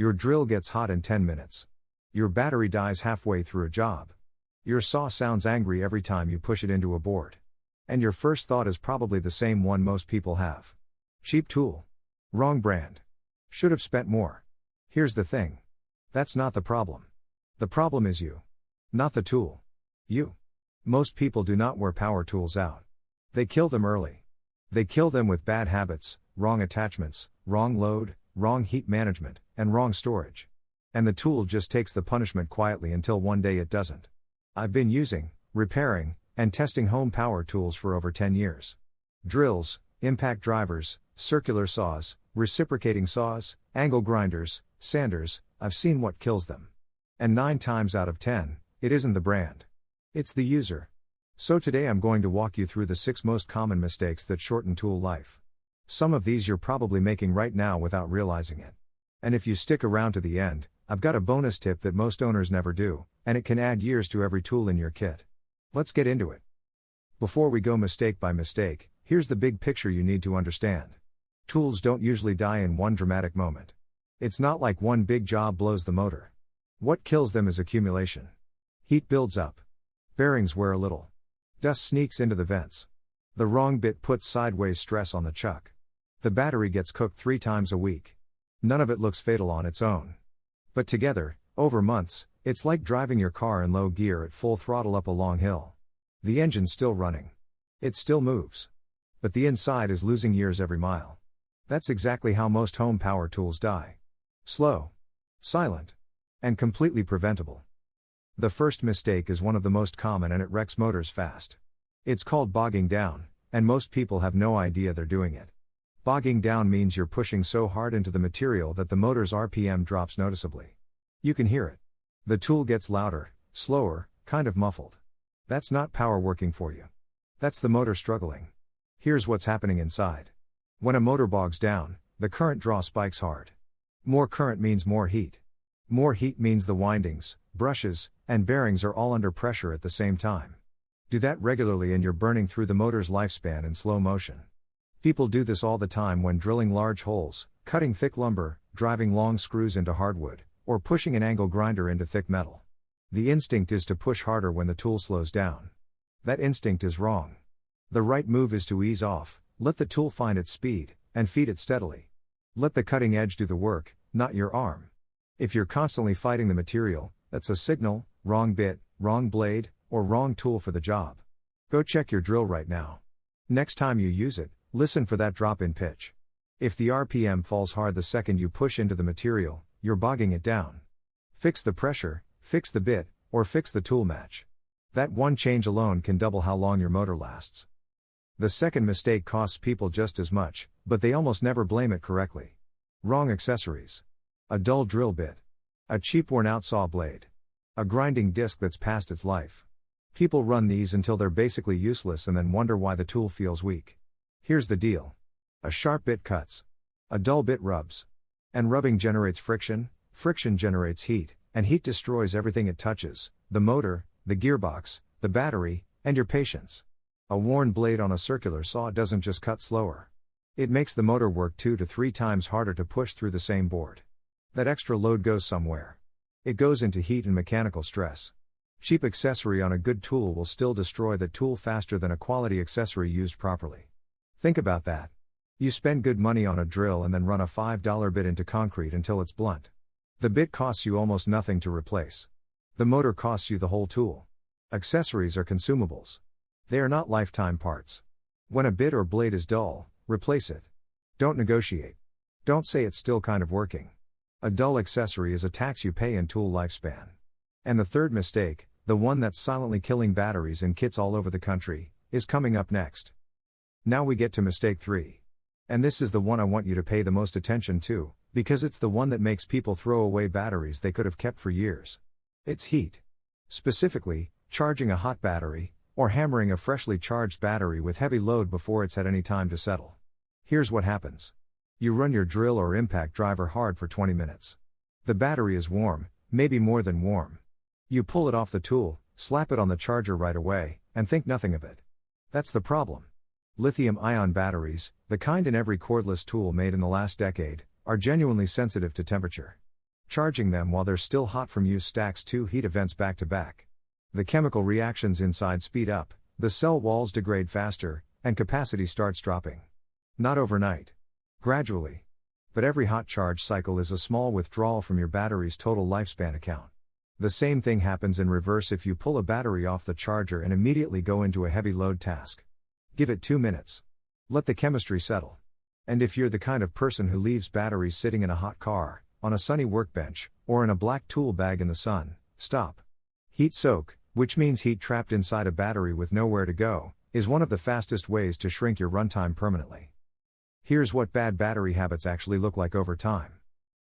Your drill gets hot in 10 minutes. Your battery dies halfway through a job. Your saw sounds angry every time you push it into a board. And your first thought is probably the same one most people have. Cheap tool. Wrong brand. Should have spent more. Here's the thing. That's not the problem. The problem is you. Not the tool. You. Most people do not wear power tools out. They kill them early. They kill them with bad habits, wrong attachments, wrong load, wrong heat management, and wrong storage. And the tool just takes the punishment quietly until one day it doesn't. I've been using, repairing, and testing home power tools for over 10 years. Drills, impact drivers, circular saws, reciprocating saws, angle grinders, sanders, I've seen what kills them. And 9 times out of 10, it isn't the brand. It's the user. So today I'm going to walk you through the 6 most common mistakes that shorten tool life. Some of these you're probably making right now without realizing it. And if you stick around to the end, I've got a bonus tip that most owners never do, and it can add years to every tool in your kit. Let's get into it. Before we go mistake by mistake, here's the big picture you need to understand. Tools don't usually die in one dramatic moment. It's not like one big job blows the motor. What kills them is accumulation. Heat builds up. Bearings wear a little. Dust sneaks into the vents. The wrong bit puts sideways stress on the chuck. The battery gets cooked 3 times a week. None of it looks fatal on its own. But together, over months, it's like driving your car in low gear at full throttle up a long hill. The engine's still running. It still moves. But the inside is losing years every mile. That's exactly how most home power tools die. Slow. Silent. And completely preventable. The first mistake is one of the most common and it wrecks motors fast. It's called bogging down, and most people have no idea they're doing it. Bogging down means you're pushing so hard into the material that the motor's RPM drops noticeably. You can hear it. The tool gets louder, slower, kind of muffled. That's not power working for you. That's the motor struggling. Here's what's happening inside. When a motor bogs down, the current draw spikes hard. More current means more heat. More heat means the windings, brushes, and bearings are all under pressure at the same time. Do that regularly and you're burning through the motor's lifespan in slow motion. People do this all the time when drilling large holes, cutting thick lumber, driving long screws into hardwood, or pushing an angle grinder into thick metal. The instinct is to push harder when the tool slows down. That instinct is wrong. The right move is to ease off, let the tool find its speed, and feed it steadily. Let the cutting edge do the work, not your arm. If you're constantly fighting the material, that's a signal, wrong bit, wrong blade, or wrong tool for the job. Go check your drill right now. Next time you use it, listen for that drop in pitch. If the RPM falls hard the second you push into the material, you're bogging it down. Fix the pressure, fix the bit, or fix the tool match. That one change alone can double how long your motor lasts. The second mistake costs people just as much, but they almost never blame it correctly. Wrong accessories. A dull drill bit. A cheap worn-out saw blade. A grinding disc that's past its life. People run these until they're basically useless and then wonder why the tool feels weak. Here's the deal. A sharp bit cuts. A dull bit rubs. And rubbing generates friction, friction generates heat, and heat destroys everything it touches, the motor, the gearbox, the battery, and your patience. A worn blade on a circular saw doesn't just cut slower. It makes the motor work 2 to 3 times harder to push through the same board. That extra load goes somewhere. It goes into heat and mechanical stress. Cheap accessory on a good tool will still destroy the tool faster than a quality accessory used properly. Think about that. You spend good money on a drill and then run a $5 bit into concrete until it's blunt. The bit costs you almost nothing to replace. The motor costs you the whole tool. Accessories are consumables. They are not lifetime parts. When a bit or blade is dull, replace it. Don't negotiate. Don't say it's still kind of working. A dull accessory is a tax you pay in tool lifespan. And the third mistake, the one that's silently killing batteries and kits all over the country, is coming up next. Now we get to mistake 3. And this is the one I want you to pay the most attention to, because it's the one that makes people throw away batteries they could have kept for years. It's heat. Specifically, charging a hot battery, or hammering a freshly charged battery with heavy load before it's had any time to settle. Here's what happens. You run your drill or impact driver hard for 20 minutes. The battery is warm, maybe more than warm. You pull it off the tool, slap it on the charger right away, and think nothing of it. That's the problem. Lithium-ion batteries, the kind in every cordless tool made in the last decade, are genuinely sensitive to temperature. Charging them while they're still hot from use stacks two heat events back to back. The chemical reactions inside speed up, the cell walls degrade faster, and capacity starts dropping. Not overnight. Gradually. But every hot charge cycle is a small withdrawal from your battery's total lifespan account. The same thing happens in reverse if you pull a battery off the charger and immediately go into a heavy load task. Give it 2 minutes. Let the chemistry settle. And if you're the kind of person who leaves batteries sitting in a hot car, on a sunny workbench, or in a black tool bag in the sun, stop. Heat soak, which means heat trapped inside a battery with nowhere to go, is one of the fastest ways to shrink your runtime permanently. Here's what bad battery habits actually look like over time.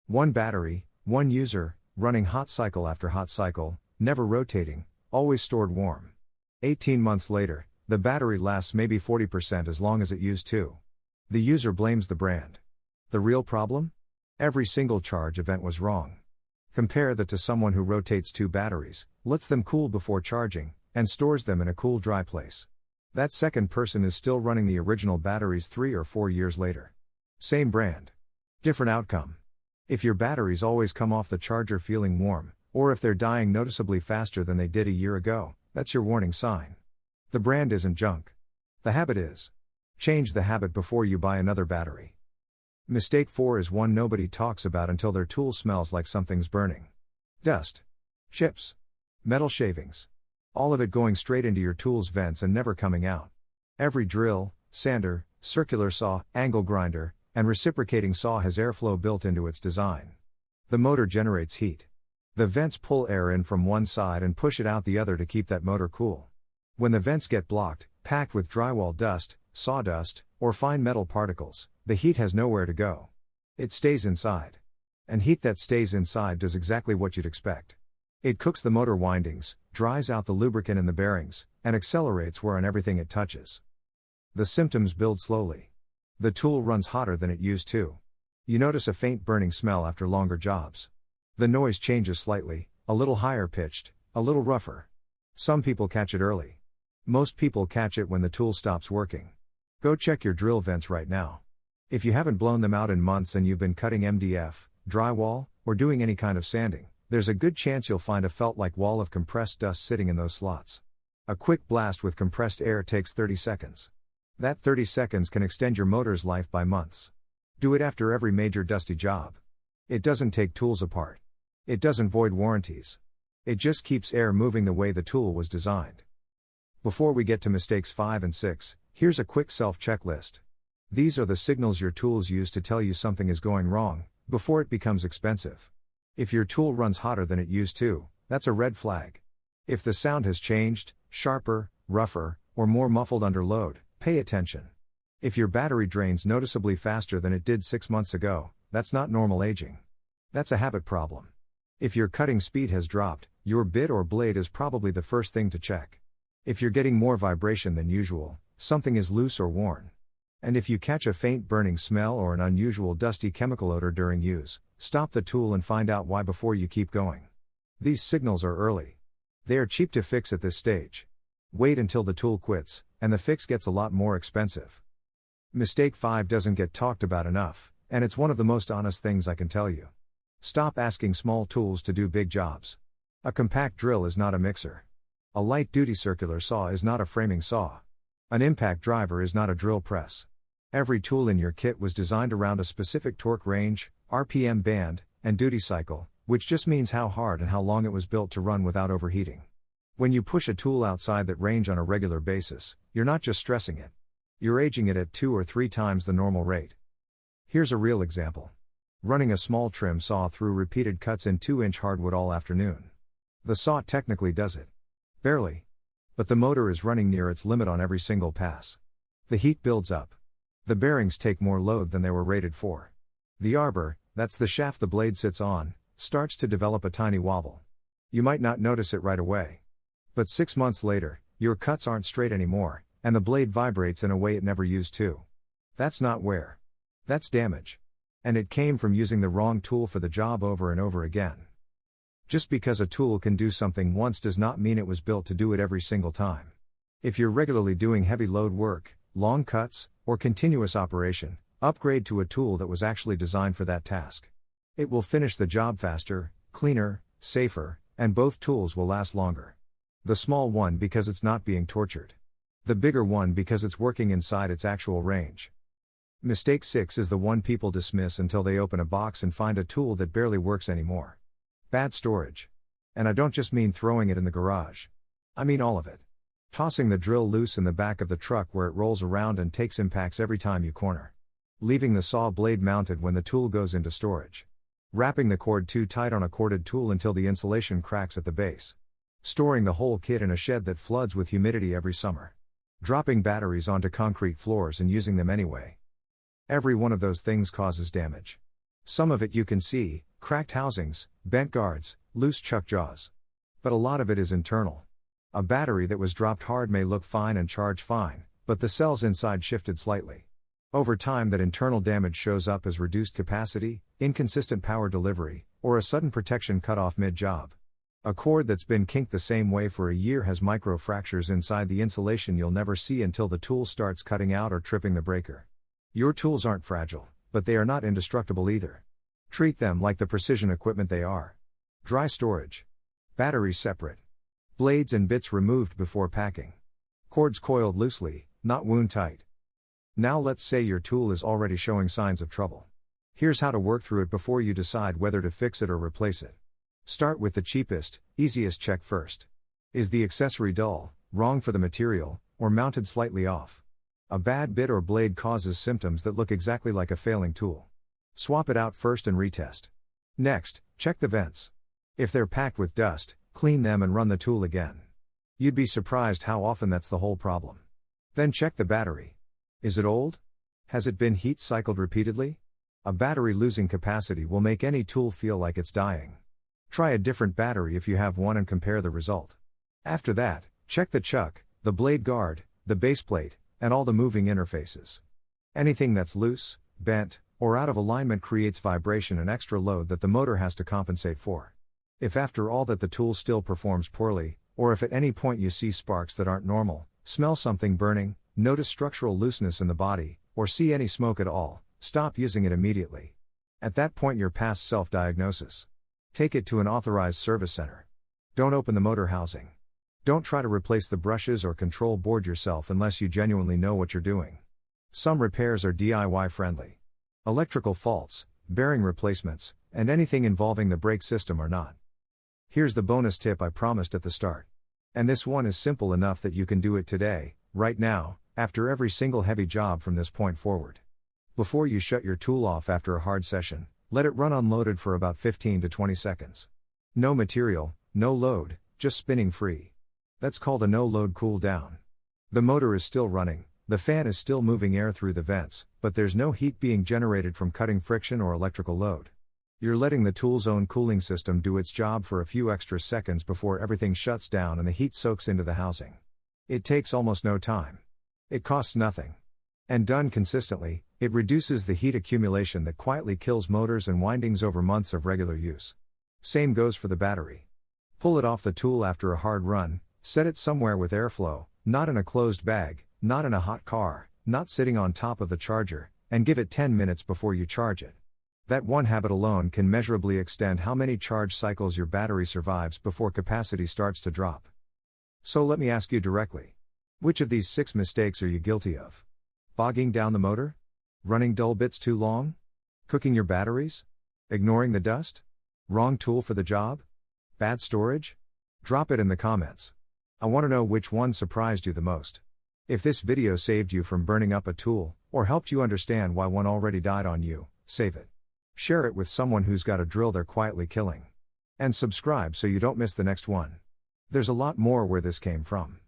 1 battery, 1 user, running hot cycle after hot cycle, never rotating, always stored warm. 18 months later, the battery lasts maybe 40% as long as it used to. The user blames the brand. The real problem? Every single charge event was wrong. Compare that to someone who rotates 2 batteries, lets them cool before charging, and stores them in a cool, dry place. That second person is still running the original batteries 3 or 4 years later. Same brand. Different outcome. If your batteries always come off the charger feeling warm, or if they're dying noticeably faster than they did a year ago, that's your warning sign. The brand isn't junk. The habit is. Change the habit before you buy another battery. Mistake 4 is one nobody talks about until their tool smells like something's burning. Dust. Chips. Metal shavings. All of it going straight into your tool's vents and never coming out. Every drill, sander, circular saw, angle grinder, and reciprocating saw has airflow built into its design. The motor generates heat. The vents pull air in from one side and push it out the other to keep that motor cool. When the vents get blocked, packed with drywall dust, sawdust, or fine metal particles, the heat has nowhere to go. It stays inside. And heat that stays inside does exactly what you'd expect. It cooks the motor windings, dries out the lubricant in the bearings, and accelerates wear on everything it touches. The symptoms build slowly. The tool runs hotter than it used to. You notice a faint burning smell after longer jobs. The noise changes slightly, a little higher pitched, a little rougher. Some people catch it early. Most people catch it when the tool stops working. Go check your drill vents right now. If you haven't blown them out in months and you've been cutting MDF, drywall, or doing any kind of sanding, there's a good chance you'll find a felt-like wall of compressed dust sitting in those slots. A quick blast with compressed air takes 30 seconds. That 30 seconds can extend your motor's life by months. Do it after every major dusty job. It doesn't take tools apart. It doesn't void warranties. It just keeps air moving the way the tool was designed. Before we get to mistakes 5 and 6, here's a quick self-checklist. These are the signals your tools use to tell you something is going wrong, before it becomes expensive. If your tool runs hotter than it used to, that's a red flag. If the sound has changed, sharper, rougher, or more muffled under load, pay attention. If your battery drains noticeably faster than it did 6 months ago, that's not normal aging. That's a habit problem. If your cutting speed has dropped, your bit or blade is probably the first thing to check. If you're getting more vibration than usual, something is loose or worn. And if you catch a faint burning smell or an unusual dusty chemical odor during use, stop the tool and find out why before you keep going. These signals are early. They are cheap to fix at this stage. Wait until the tool quits, and the fix gets a lot more expensive. Mistake 5 doesn't get talked about enough, and it's one of the most honest things I can tell you. Stop asking small tools to do big jobs. A compact drill is not a mixer. A light-duty circular saw is not a framing saw. An impact driver is not a drill press. Every tool in your kit was designed around a specific torque range, RPM band, and duty cycle, which just means how hard and how long it was built to run without overheating. When you push a tool outside that range on a regular basis, you're not just stressing it. You're aging it at 2 or 3 times the normal rate. Here's a real example. Running a small trim saw through repeated cuts in 2-inch hardwood all afternoon. The saw technically does it. Barely. But the motor is running near its limit on every single pass. The heat builds up. The bearings take more load than they were rated for. The arbor, that's the shaft the blade sits on, starts to develop a tiny wobble. You might not notice it right away. But 6 months later, your cuts aren't straight anymore, and the blade vibrates in a way it never used to. That's not wear. That's damage. And it came from using the wrong tool for the job over and over again. Just because a tool can do something once does not mean it was built to do it every single time. If you're regularly doing heavy load work, long cuts, or continuous operation, upgrade to a tool that was actually designed for that task. It will finish the job faster, cleaner, safer, and both tools will last longer. The small one because it's not being tortured. The bigger one because it's working inside its actual range. Mistake 6 is the one people dismiss until they open a box and find a tool that barely works anymore. Bad storage. And I don't just mean throwing it in the garage. I mean all of it. Tossing the drill loose in the back of the truck where it rolls around and takes impacts every time you corner. Leaving the saw blade mounted when the tool goes into storage. Wrapping the cord too tight on a corded tool until the insulation cracks at the base. Storing the whole kit in a shed that floods with humidity every summer. Dropping batteries onto concrete floors and using them anyway. Every one of those things causes damage. Some of it you can see, cracked housings, bent guards, loose chuck jaws. But a lot of it is internal. A battery that was dropped hard may look fine and charge fine, but the cells inside shifted slightly. Over time that internal damage shows up as reduced capacity, inconsistent power delivery, or a sudden protection cut off mid-job. A cord that's been kinked the same way for a year has micro fractures inside the insulation you'll never see until the tool starts cutting out or tripping the breaker. Your tools aren't fragile, but they are not indestructible either. Treat them like the precision equipment they are. Dry storage. Batteries separate. Blades and bits removed before packing. Cords coiled loosely, not wound tight. Now let's say your tool is already showing signs of trouble. Here's how to work through it before you decide whether to fix it or replace it. Start with the cheapest, easiest check first. Is the accessory dull, wrong for the material, or mounted slightly off? A bad bit or blade causes symptoms that look exactly like a failing tool. Swap it out first and retest. Next, check the vents. If they're packed with dust, clean them and run the tool again. You'd be surprised how often that's the whole problem. Then check the battery. Is it old? Has it been heat cycled repeatedly? A battery losing capacity will make any tool feel like it's dying. Try a different battery if you have one and compare the result. After that, check the chuck, the blade guard, the base plate, and all the moving interfaces. Anything that's loose, bent, or out of alignment creates vibration and extra load that the motor has to compensate for. If after all that the tool still performs poorly, or if at any point you see sparks that aren't normal, smell something burning, notice structural looseness in the body, or see any smoke at all, stop using it immediately. At that point you're past self-diagnosis. Take it to an authorized service center. Don't open the motor housing. Don't try to replace the brushes or control board yourself unless you genuinely know what you're doing. Some repairs are DIY friendly. Electrical faults, bearing replacements, and anything involving the brake system are not. Here's the bonus tip I promised at the start. And this one is simple enough that you can do it today, right now, after every single heavy job from this point forward. Before you shut your tool off after a hard session, let it run unloaded for about 15 to 20 seconds. No material, no load, just spinning free. That's called a no-load cool down. The motor is still running, the fan is still moving air through the vents, but there's no heat being generated from cutting friction or electrical load. You're letting the tool's own cooling system do its job for a few extra seconds before everything shuts down and the heat soaks into the housing. It takes almost no time. It costs nothing. And done consistently, it reduces the heat accumulation that quietly kills motors and windings over months of regular use. Same goes for the battery. Pull it off the tool after a hard run, set it somewhere with airflow, not in a closed bag, not in a hot car, not sitting on top of the charger, and give it 10 minutes before you charge it. That one habit alone can measurably extend how many charge cycles your battery survives before capacity starts to drop. So let me ask you directly. Which of these 6 mistakes are you guilty of? Bogging down the motor? Running dull bits too long? Cooking your batteries? Ignoring the dust? Wrong tool for the job? Bad storage? Drop it in the comments. I want to know which one surprised you the most. If this video saved you from burning up a tool, or helped you understand why one already died on you, save it. Share it with someone who's got a drill they're quietly killing. And subscribe so you don't miss the next one. There's a lot more where this came from.